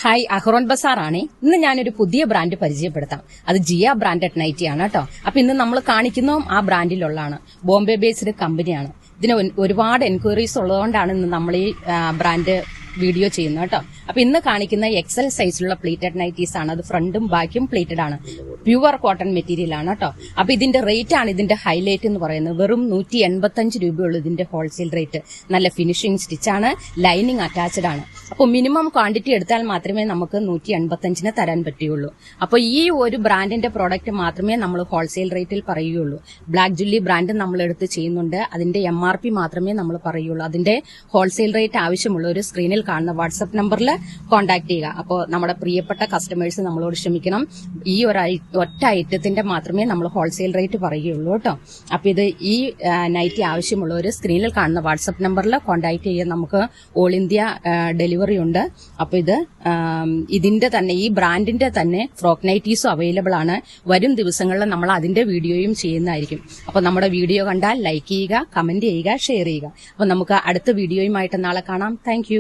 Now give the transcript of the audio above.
Hi, അഹ്റോൺ Bazar ആണ്. ഇന്ന് ഞാനൊരു പുതിയ ബ്രാൻഡ് പരിചയപ്പെടുത്താം. അത് ജിയ ബ്രാൻഡഡ് നൈറ്റി ആണ് കേട്ടോ. അപ്പൊ ഇന്ന് നമ്മൾ കാണിക്കുന്നതും ആ ബ്രാൻഡിലുള്ളതാണ്. ബോംബെ ബേസ്ഡ് കമ്പനിയാണ്. ഇതിന് ഒരുപാട് എൻക്വയറീസ് ഉള്ളതുകൊണ്ടാണ് ഇന്ന് നമ്മൾ ഈ ബ്രാൻഡ് വീഡിയോ ചെയ്യുന്നത് കേട്ടോ. അപ്പൊ ഇന്ന് കാണിക്കുന്ന എക്സൽ സൈസിലുള്ള പ്ലീറ്റഡ് നൈറ്റീസ് ആണ്. അത് ഫ്രണ്ടും ബാക്കും പ്ലീറ്റഡ് ആണ്. പ്യുവർ കോട്ടൺ മെറ്റീരിയൽ ആണ് കേട്ടോ. അപ്പൊ ഇതിന്റെ റേറ്റ് ആണ് ഇതിന്റെ ഹൈലൈറ്റ് എന്ന് പറയുന്നത്. വെറും 185 രൂപയുള്ളൂ ഇതിന്റെ ഹോൾസെയിൽ റേറ്റ്. നല്ല ഫിനിഷിംഗ് സ്റ്റിച്ചാണ്, ലൈനിങ് അറ്റാച്ച്ഡ് ആണ്. അപ്പോൾ മിനിമം ക്വാണ്ടിറ്റി എടുത്താൽ മാത്രമേ നമുക്ക് 185 തരാൻ പറ്റുകയുള്ളൂ. അപ്പോൾ ഈ ഒരു ബ്രാൻഡിന്റെ പ്രോഡക്റ്റ് മാത്രമേ നമ്മൾ ഹോൾസെയിൽ റേറ്റിൽ പറയുകയുള്ളൂ. ബ്ലാക്ക് ജുല്ലി ബ്രാൻഡ് നമ്മൾ എടുത്ത് ചെയ്യുന്നുണ്ട്. അതിന്റെ MRP മാത്രമേ നമ്മൾ പറയുള്ളൂ. അതിന്റെ ഹോൾസെയിൽ റേറ്റ് ആവശ്യമുള്ള ഒരു സ്ക്രീനിൽ കാണുന്ന വാട്സ്ആപ്പ് നമ്പറിൽ കോൺടാക്ട് ചെയ്യുക. അപ്പോൾ നമ്മുടെ പ്രിയപ്പെട്ട കസ്റ്റമേഴ്സ് നമ്മളോട് ക്ഷമിക്കണം. ഈ ഒറ്റ ഐറ്റത്തിന്റെ മാത്രമേ നമ്മൾ ഹോൾസെയിൽ റേറ്റ് പറയുകയുള്ളൂ കേട്ടോ. അപ്പൊ ഇത് ഈ നൈറ്റി ആവശ്യമുള്ള ഒരു സ്ക്രീനിൽ കാണുന്ന വാട്സ്ആപ്പ് നമ്പറിൽ കോൺടാക്ട് ചെയ്യാൻ നമുക്ക് ഓൾ ഇന്ത്യ ഡെലിവറി ഉണ്ട്. അപ്പൊ ഇതിന്റെ തന്നെ ഈ ബ്രാൻഡിന്റെ തന്നെ ഫ്രോക്ക് നൈറ്റീസും അവൈലബിൾ ആണ്. വരും ദിവസങ്ങളിൽ നമ്മൾ അതിന്റെ വീഡിയോയും ചെയ്യുന്നതായിരിക്കും. അപ്പൊ നമ്മുടെ വീഡിയോ കണ്ടാൽ ലൈക്ക് ചെയ്യുക, കമന്റ് ചെയ്യുക, ഷെയർ ചെയ്യുക. അപ്പൊ നമുക്ക് അടുത്ത വീഡിയോയുമായിട്ട് നാളെ കാണാം. താങ്ക്